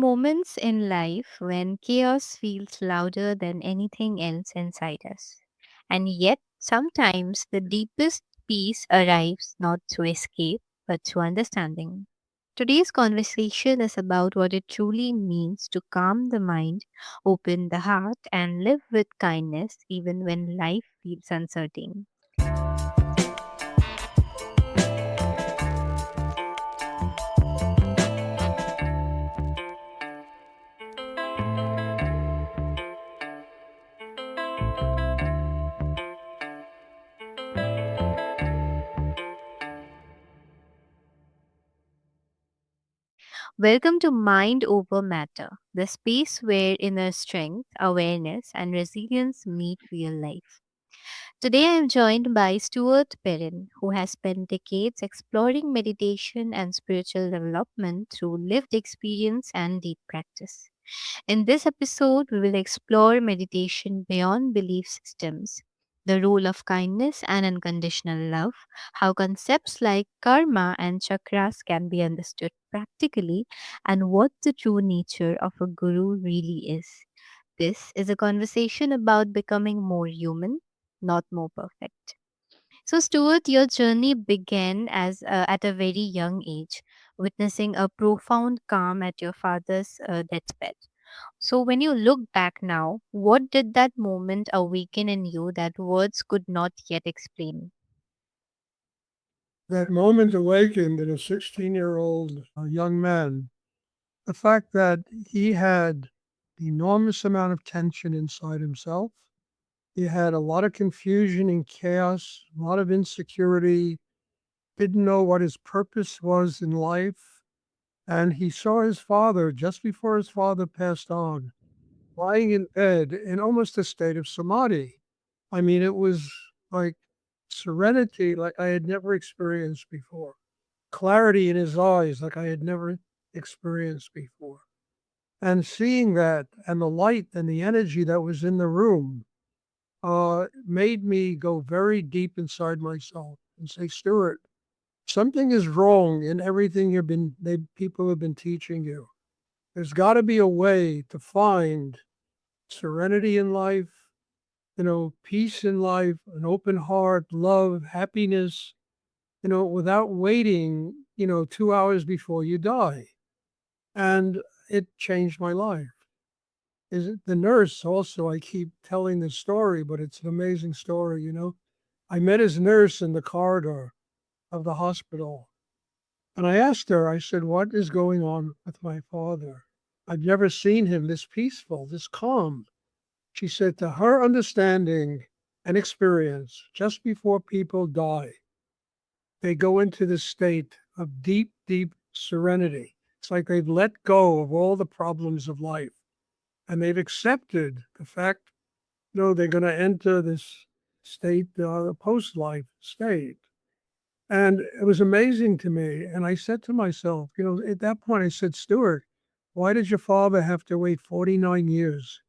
moments in life when chaos feels louder than anything else inside us. And yet, sometimes the deepest peace arrives not through escape, but through understanding. Today's conversation is about what it truly means to calm the mind, open the heart, and live with kindness even when life feels uncertain. Welcome to Mind Over Matter, the space where inner strength, awareness, and resilience meet real life. Today I am joined by Stuart Perrin, who has spent decades exploring meditation and spiritual development through lived experience and deep practice. In this episode, we will explore meditation beyond belief systems, the role of kindness and unconditional love, how concepts like karma and chakras can be understood practically, and what the true nature of a guru really is. This is a conversation about becoming more human, not more perfect. So, Stuart, your journey began at a very young age, witnessing a profound calm at your father's deathbed. So, when you look back now, what did that moment awaken in you that words could not yet explain? That moment awakened in a 16-year-old young man the fact that he had enormous amount of tension inside himself. He had a lot of confusion and chaos, a lot of insecurity, didn't know what his purpose was in life. And he saw his father just before his father passed on, lying in bed in almost a state of samadhi. I mean, it was like serenity like I had never experienced before, clarity in his eyes like I had never experienced before. And seeing that and the light and the energy that was in the room made me go very deep inside myself and say, Stuart, something is wrong in everything people have been teaching you. There's got to be a way to find serenity in life, peace in life, an open heart, love, happiness, without waiting, 2 hours before you die. And it changed my life. Is it the nurse also? I keep telling this story, but it's an amazing story. I met his nurse in the corridor of the hospital. And I asked her, I said, what is going on with my father? I've never seen him this peaceful, this calm. She said, to her understanding and experience, just before people die, they go into this state of deep, deep serenity. It's like they've let go of all the problems of life and they've accepted the fact, they're going to enter this state, the post life state. And it was amazing to me. And I said to myself, at that point, I said, Stuart, why did your father have to wait 49 years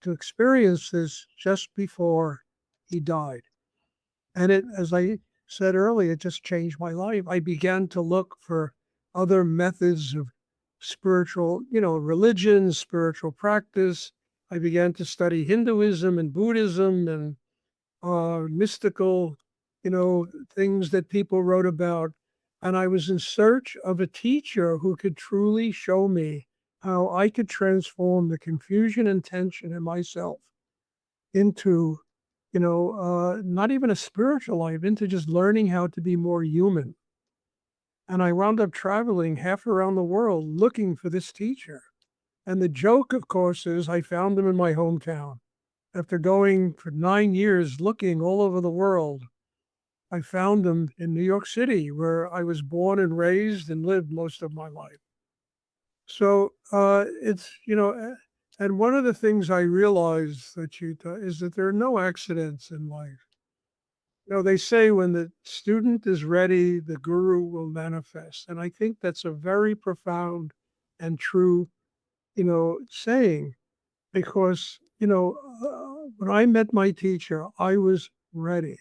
to experience this just before he died? And as I said earlier, it just changed my life. I began to look for other methods of spiritual, religion, spiritual practice. I began to study Hinduism and Buddhism and mystical, things that people wrote about. And I was in search of a teacher who could truly show me how I could transform the confusion and tension in myself into, not even a spiritual life, into just learning how to be more human. And I wound up traveling half around the world looking for this teacher. And the joke, of course, is I found him in my hometown. After going for 9 years looking all over the world, I found him in New York City, where I was born and raised and lived most of my life. So and one of the things I realized that is that there are no accidents in life. They say when the student is ready, the guru will manifest. And I think that's a very profound and true, saying because, when I met my teacher, I was ready.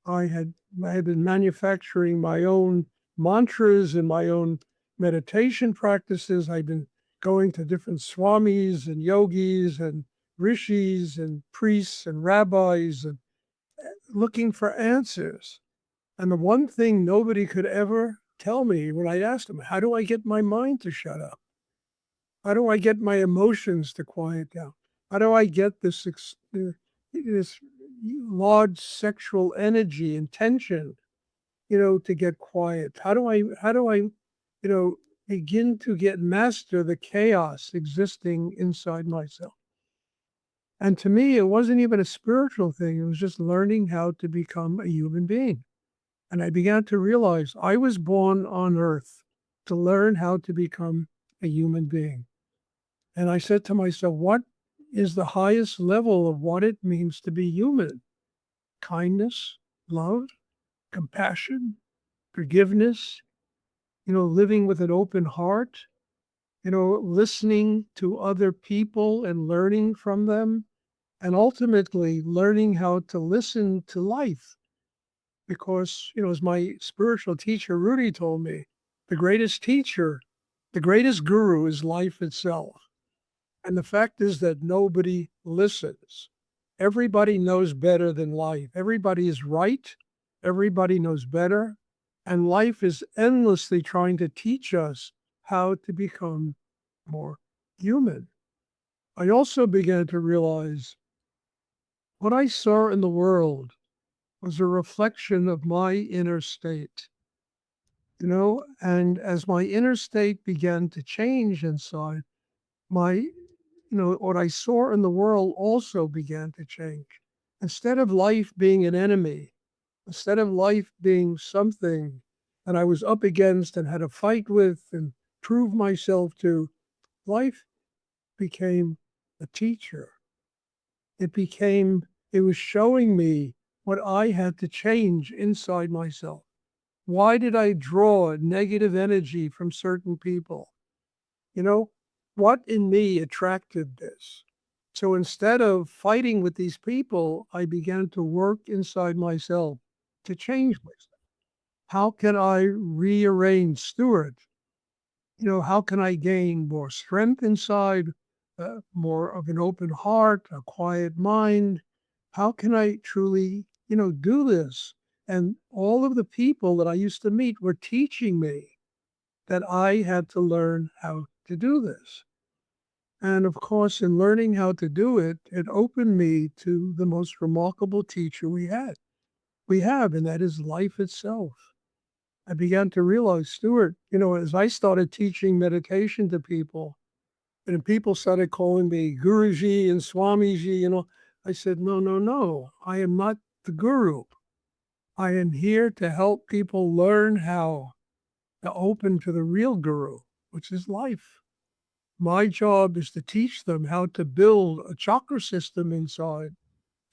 I had I had been manufacturing my own mantras and my own meditation practices. I'd been going to different swamis and yogis and rishis and priests and rabbis and looking for answers. And the one thing nobody could ever tell me when I asked them, how do I get my mind to shut up? How do I get my emotions to quiet down? How do I get this large sexual energy and tension, to get quiet? How do I begin to get master the chaos existing inside myself? And to me, it wasn't even a spiritual thing. It was just learning how to become a human being. And I began to realize I was born on earth to learn how to become a human being. And I said to myself, what is the highest level of what it means to be human? Kindness, love, compassion, forgiveness, living with an open heart, listening to other people and learning from them, and ultimately learning how to listen to life. Because, as my spiritual teacher, Rudy, told me, the greatest teacher, the greatest guru is life itself. And the fact is that nobody listens. Everybody knows better than life. Everybody is right. Everybody knows better. And life is endlessly trying to teach us how to become more human. I also began to realize what I saw in the world was a reflection of my inner state. And as my inner state began to change inside, what I saw in the world also began to change. Instead of life being an enemy, instead of life being something that I was up against and had to fight with and prove myself to, life became a teacher. It was showing me what I had to change inside myself. Why did I draw negative energy from certain people? You know, what in me attracted this? So instead of fighting with these people, I began to work inside myself to change myself. How can I rearrange Stuart? How can I gain more strength inside, more of an open heart, a quiet mind? How can I truly, do this? And all of the people that I used to meet were teaching me that I had to learn how to do this. And of course, in learning how to do it, it opened me to the most remarkable teacher we have, and that is life itself. I began to realize, Stuart, as I started teaching meditation to people, and people started calling me Guruji and Swamiji, I said, no, no, no, I am not the guru. I am here to help people learn how to open to the real guru, which is life. My job is to teach them how to build a chakra system inside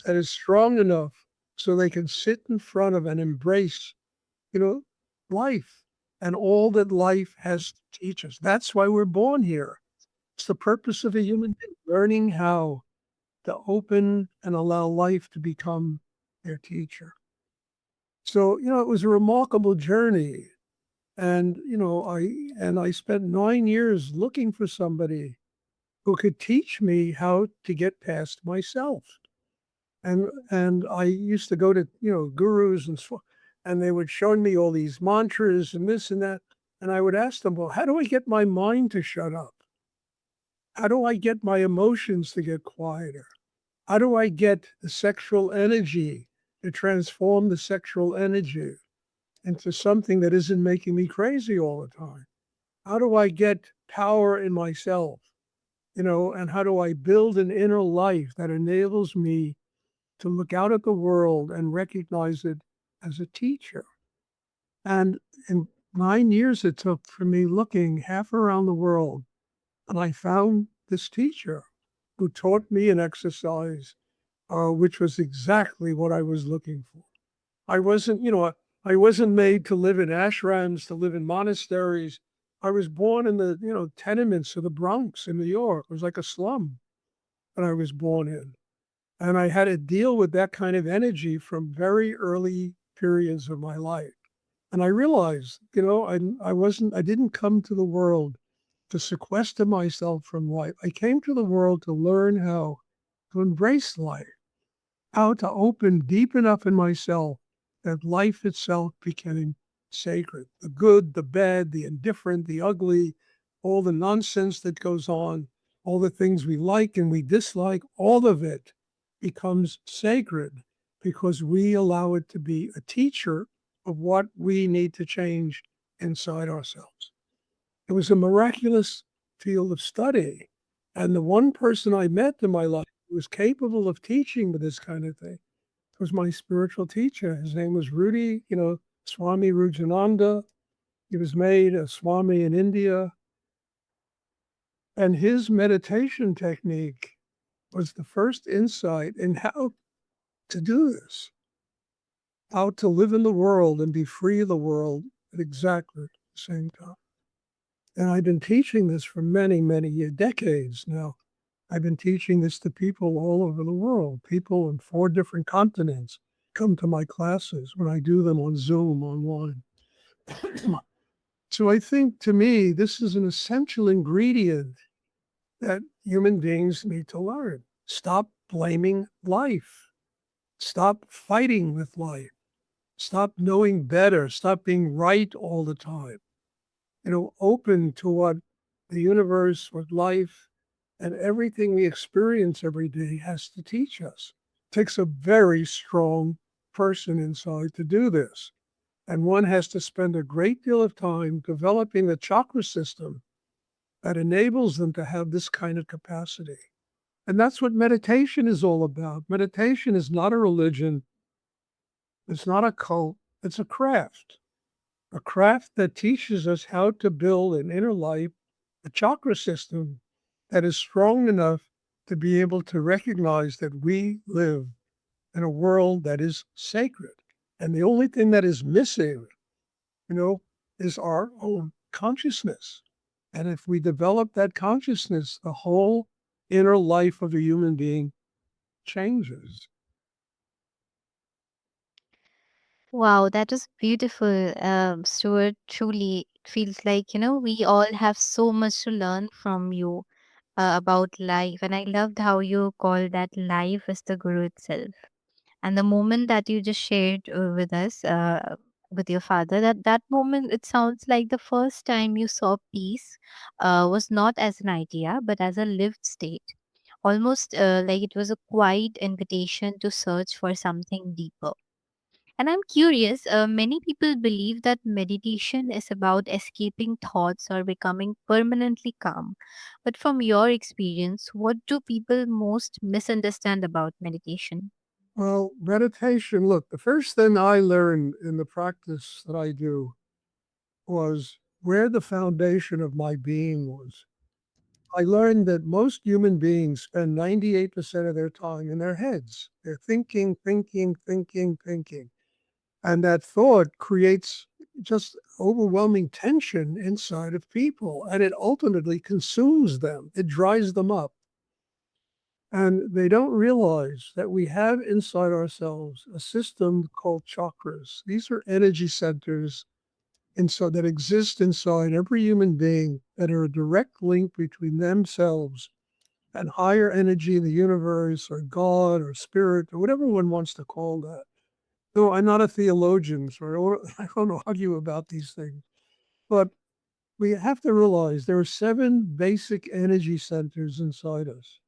that is strong enough so they can sit in front of and embrace, you know, life and all that life has to teach us. That's why we're born here. It's the purpose of a human being, learning how to open and allow life to become their teacher. So, it was a remarkable journey. And, I spent 9 years looking for somebody who could teach me how to get past myself. And I used to go to, gurus and they would show me all these mantras and this and that. And I would ask them, well, how do I get my mind to shut up? How do I get my emotions to get quieter? How do I get the sexual energy to transform the sexual energy into something that isn't making me crazy all the time? How do I get power in myself? And how do I build an inner life that enables me to look out at the world and recognize it as a teacher? And in 9 years it took for me looking half around the world, and I found this teacher who taught me an exercise, which was exactly what I was looking for. I wasn't, I wasn't made to live in ashrams, to live in monasteries. I was born in the, tenements of the Bronx in New York. It was like a slum that I was born in. And I had to deal with that kind of energy from very early periods of my life. And I realized, I didn't come to the world to sequester myself from life. I came to the world to learn how to embrace life, how to open deep enough in myself that life itself became sacred. The good, the bad, the indifferent, the ugly, all the nonsense that goes on, all the things we like and we dislike, all of it becomes sacred because we allow it to be a teacher of what we need to change inside ourselves. It was a miraculous field of study. And the one person I met in my life who was capable of teaching me this kind of thing was my spiritual teacher. His name was Rudy, Swami Rujananda. He was made a Swami in India. And his meditation technique was the first insight in how to do this, how to live in the world and be free of the world at exactly the same time. And I've been teaching this for many, many decades now. I've been teaching this to people all over the world. People in 4 different continents come to my classes when I do them on Zoom online. So I think to me, this is an essential ingredient that human beings need to learn. Stop blaming life. Stop fighting with life. Stop knowing better. Stop being right all the time. Open to what the universe, what life, and everything we experience every day has to teach us. It takes a very strong person inside to do this. And one has to spend a great deal of time developing the chakra system that enables them to have this kind of capacity. And that's what meditation is all about. Meditation is not a religion, it's not a cult, it's a craft that teaches us how to build an inner life, a chakra system that is strong enough to be able to recognize that we live in a world that is sacred. And the only thing that is missing, you know, is our own consciousness. And if we develop that consciousness, the whole inner life of a human being changes. Wow, that is beautiful, Stuart. Truly, it feels like, we all have so much to learn from you about life. And I loved how you called that life is the guru itself. And the moment that you just shared with us, with your father, that moment, it sounds like the first time you saw peace was not as an idea, but as a lived state. Almost like it was a quiet invitation to search for something deeper. And I'm curious, many people believe that meditation is about escaping thoughts or becoming permanently calm. But from your experience, what do people most misunderstand about meditation? Well, meditation, look, the first thing I learned in the practice that I do was where the foundation of my being was. I learned that most human beings spend 98% of their time in their heads. They're thinking, thinking, thinking, thinking. And that thought creates just overwhelming tension inside of people, and it ultimately consumes them, it dries them up. And they don't realize that we have inside ourselves a system called chakras. These are energy centers that exist inside every human being that are a direct link between themselves and higher energy in the universe or God or spirit or whatever one wants to call that. No, I'm not a theologian, so I don't argue about these things. But we have to realize there are 7 basic energy centers inside us.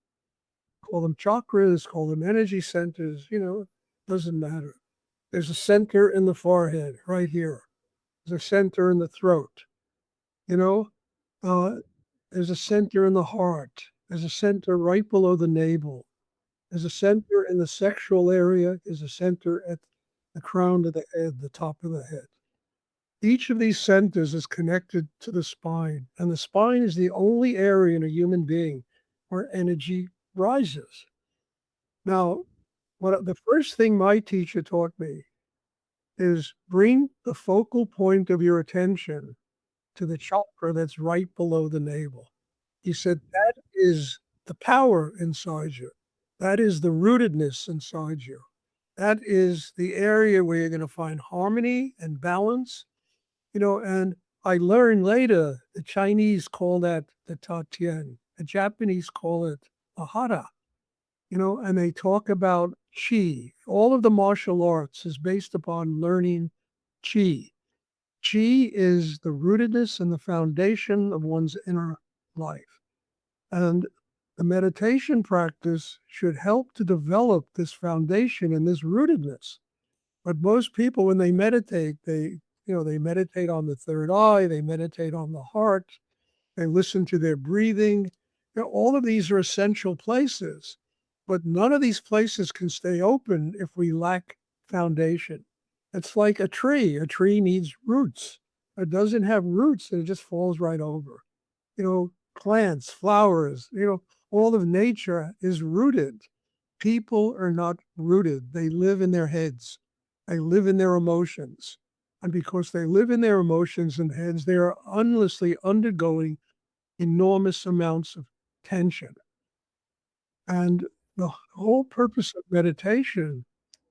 Call them chakras, call them energy centers, doesn't matter. There's a center in the forehead, right here. There's a center in the throat, you know. Uh, there's a center in the heart. There's a center right below the navel. There's a center in the sexual area. There's a center at the crown of the head, the top of the head. Each of these centers is connected to the spine, and the spine is the only area in a human being where energy rises. Now, what the first thing my teacher taught me is bring the focal point of your attention to the chakra that's right below the navel. He said that is the power inside you. That is the rootedness inside you. That is the area where you're going to find harmony and balance, and I learned later the Chinese call that the Tatian, the Japanese call it a hara, and they talk about chi. All of the martial arts is based upon learning chi. Chi is the rootedness and the foundation of one's inner life. And the meditation practice should help to develop this foundation and this rootedness. But most people, when they meditate, they meditate on the third eye, they meditate on the heart, they listen to their breathing. All of these are essential places, but none of these places can stay open if we lack foundation. It's like a tree. A tree needs roots. It doesn't have roots and it just falls right over. Plants, flowers, all of nature is rooted. People are not rooted. They live in their heads. They live in their emotions. And because they live in their emotions and heads, they are endlessly undergoing enormous amounts of tension. And the whole purpose of meditation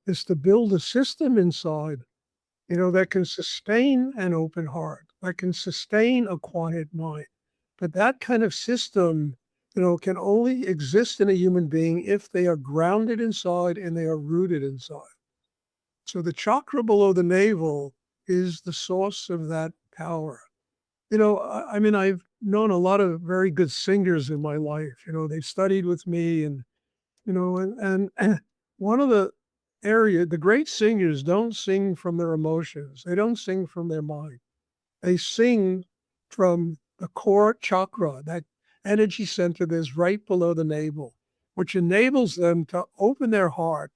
is to build a system inside, that can sustain an open heart, that can sustain a quiet mind. But that kind of system, can only exist in a human being if they are grounded inside and they are rooted inside. So the chakra below the navel is the source of that power. I mean, I've known a lot of very good singers in my life. They've studied with me, and and one of the great singers don't sing from their emotions. They don't sing from their mind. They sing from the core chakra, that energy center that's right below the navel, which enables them to open their heart,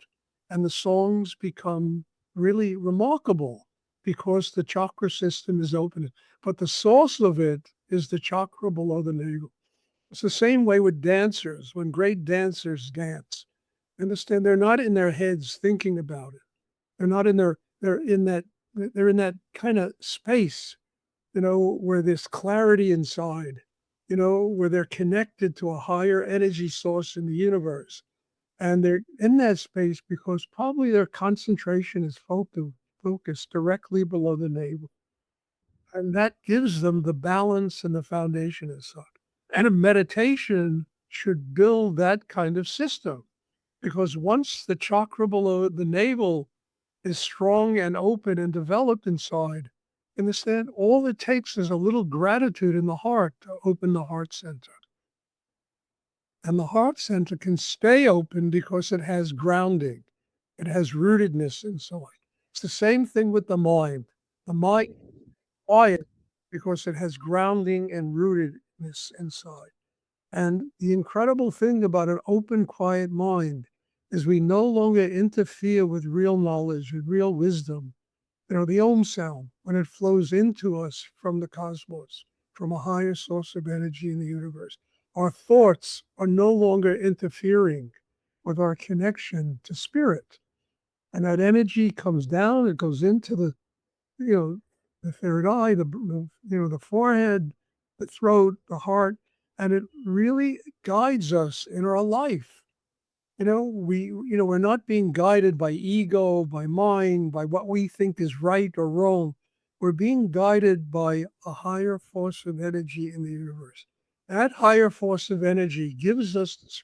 and the songs become really remarkable because the chakra system is open. But the source of it is the chakra below the navel. It's the same way with dancers. When great dancers dance, understand they're not in their heads thinking about it. They're not in their they're in that kind of space, where there's clarity inside, where they're connected to a higher energy source in the universe. And they're in that space because probably their concentration is focused directly below the navel. And that gives them the balance and the foundation inside. And a meditation should build that kind of system because once the chakra below the navel is strong and open and developed inside, understand all it takes is a little gratitude in the heart to open the heart center. And the heart center can stay open because it has grounding, it has rootedness inside. It's the same thing with the mind. The mind is quiet because it has grounding and rootedness inside. And the incredible thing about an open, quiet mind is we no longer interfere with real knowledge, with real wisdom. The Om sound, when it flows into us from the cosmos, from a higher source of energy in the universe, our thoughts are no longer interfering with our connection to spirit. And that energy comes down, it goes into you know, the third eye, the forehead, the throat, the heart, and it really guides us in our life. We're not being guided by ego, by mind, by what we think is right or wrong. We're being guided by a higher force of energy in the universe. That higher force of energy gives us this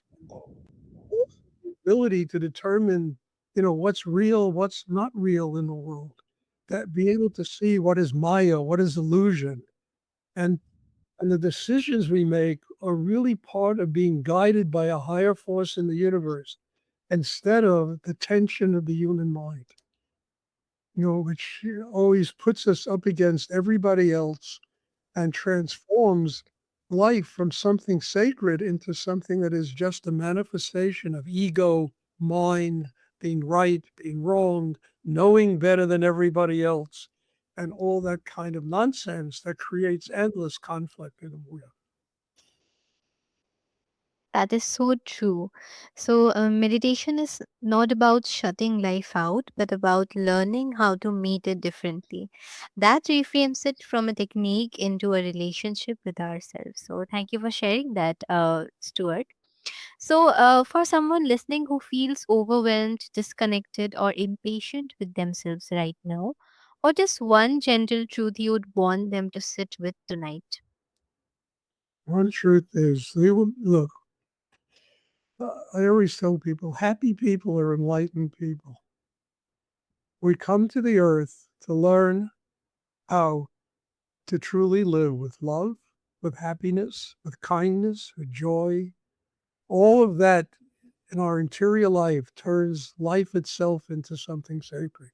ability to determine, what's real, what's not real in the world. That be able to see what is Maya, what is illusion. And and the decisions we make are really part of being guided by a higher force in the universe instead of the tension of the human mind, which always puts us up against everybody else and transforms life from something sacred into something that is just a manifestation of ego, mind, being right, being wrong, knowing better than everybody else, and all that kind of nonsense that creates endless conflict in the world. That is so true. So, meditation is not about shutting life out, but about learning how to meet it differently. That reframes it from a technique into a relationship with ourselves. So, thank you for sharing that, Stuart. So, for someone listening who feels overwhelmed, disconnected, or impatient with themselves right now, Or just one gentle truth you would want them to sit with tonight? One truth is, they will look. I always tell people, happy people are enlightened people. We come to the earth to learn how to truly live with love, with happiness, with kindness, with joy. All of that in our interior life turns life itself into something sacred.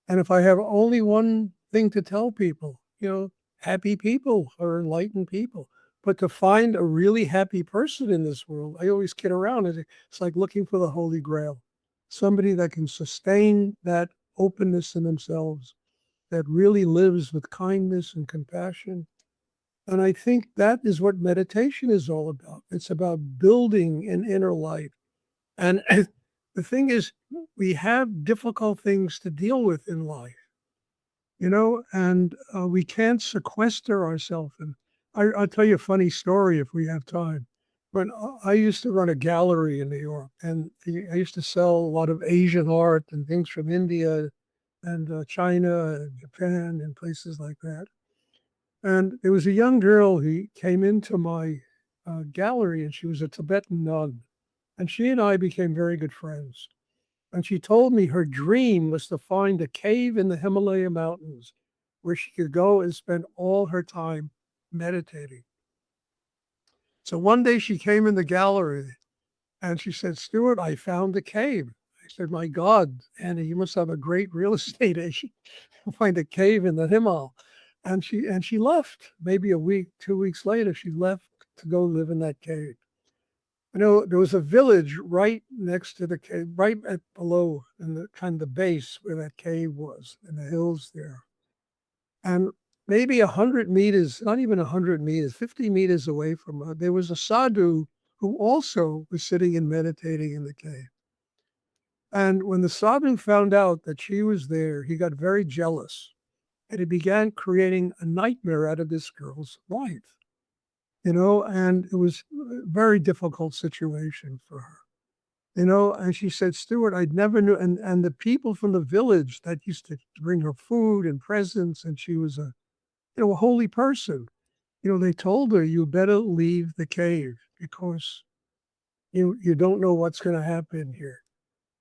And if I have only one thing to tell people, happy people are enlightened people. But to find a really happy person in this world, I always kid around. It's like looking for the Holy Grail, somebody that can sustain that openness in themselves, that really lives with kindness and compassion. And I think that is what meditation is all about. It's about building an inner life. And the thing is, we have difficult things to deal with in life, and we can't sequester ourselves. And I'll tell you a funny story if we have time. When I used to run a gallery in New York, and I used to sell a lot of Asian art and things from India and China and Japan and places like that. And there was a young girl who came into my gallery, and she was a Tibetan nun. And she and I became very good friends. And she told me her dream was to find a cave in the Himalaya mountains where she could go and spend all her time meditating. So one day she came in the gallery and she said, Stuart, I found a cave. I said, my God, Annie, you must have a great real estate agent to find a cave in the Himal. And she left. Maybe a week, 2 weeks later, she left to go live in that cave. There was a village right next to the cave, right at below in the kind of the base where that cave was in the hills there. And maybe 100 meters, not even 100 meters, 50 meters away from her, there was a sadhu who also was sitting and meditating in the cave. And when the sadhu found out that she was there, he got very jealous and he began creating a nightmare out of this girl's life, and it was a very difficult situation for her. And she said, Stuart, I'd never knew. And the people from the village that used to bring her food and presents, and she was a holy person. They told her, you better leave the cave because you don't know what's going to happen here.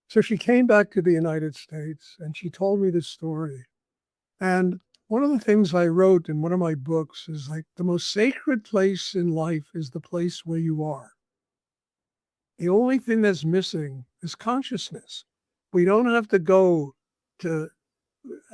So she came back to the United States and she told me this story. And one of the things I wrote in one of my books is like the most sacred place in life is the place where you are. The only thing that's missing is consciousness. We don't have to go to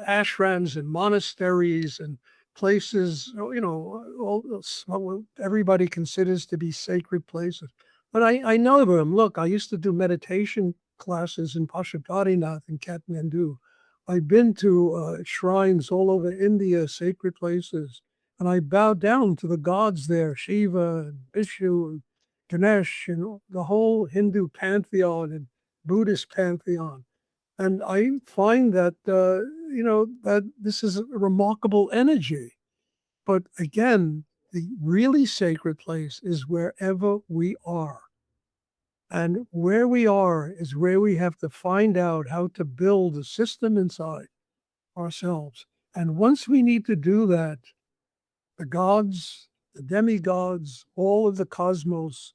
ashrams and monasteries and places, what everybody considers to be sacred places. But I know them. Look, I used to do meditation classes in Pashupatinath in Kathmandu. I've been to shrines all over India, sacred places, and I bow down to the gods there, Shiva and Vishnu and Ganesh and the whole Hindu pantheon and Buddhist pantheon. And I find that, that this is a remarkable energy. But again, the really sacred place is wherever we are. And where we are is where we have to find out how to build a system inside ourselves. And once we need to do that, the gods, the demigods, all of the cosmos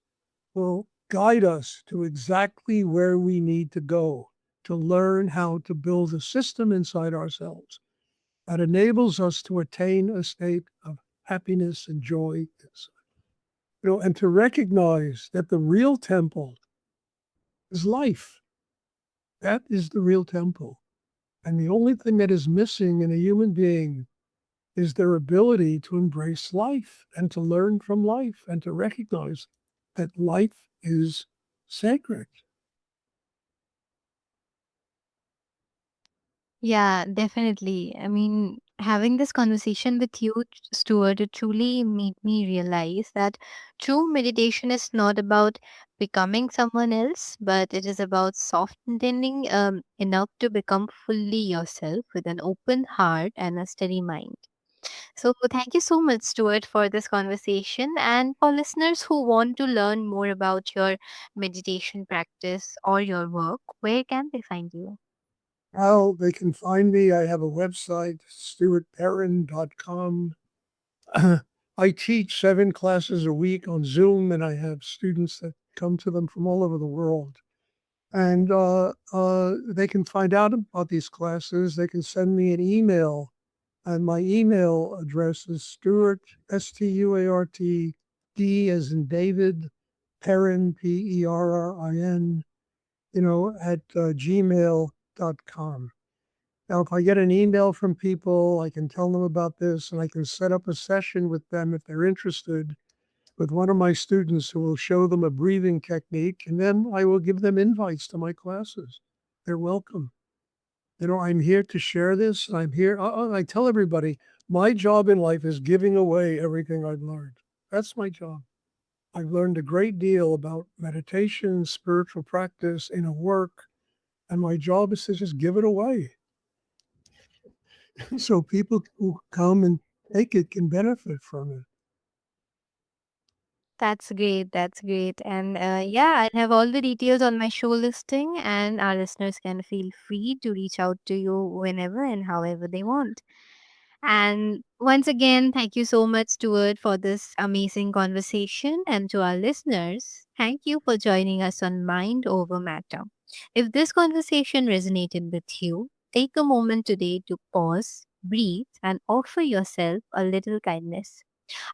will guide us to exactly where we need to go to learn how to build a system inside ourselves that enables us to attain a state of happiness and joy. And to recognize that the real temple is life. That is the real temple. And the only thing that is missing in a human being is their ability to embrace life and to learn from life and to recognize that life is sacred. Yeah, definitely. I mean, having this conversation with you, Stuart, it truly made me realize that true meditation is not about becoming someone else, but it is about softening enough to become fully yourself with an open heart and a steady mind. So, thank you so much, Stuart, for this conversation. And for listeners who want to learn more about your meditation practice or your work, where can they find you? Well, they can find me. I have a website, stuartperrin.com. I teach 7 classes a week on Zoom, and I have students that come to them from all over the world. And they can find out about these classes. They can send me an email, and my email address is Stuart, Stuart, D as in David, Perrin, Perrin, at gmail.com. Now, if I get an email from people, I can tell them about this and I can set up a session with them if they're interested with one of my students who will show them a breathing technique. And then I will give them invites to my classes. They're welcome. I'm here to share this. I'm here. I tell everybody my job in life is giving away everything I've learned. That's my job. I've learned a great deal about meditation, spiritual practice, inner work, and my job is to just give it away. So people who come and take it can benefit from it. That's great. That's great. And yeah, I have all the details on my show listing, and our listeners can feel free to reach out to you whenever and however they want. And once again, thank you so much, Stuart, for this amazing conversation. And to our listeners, thank you for joining us on Mind Over Matter. If this conversation resonated with you, take a moment today to pause, breathe, and offer yourself a little kindness.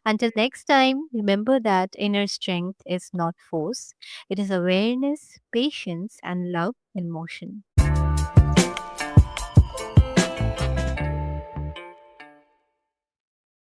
Until next time, remember that inner strength is not force, it is awareness, patience, and love in motion.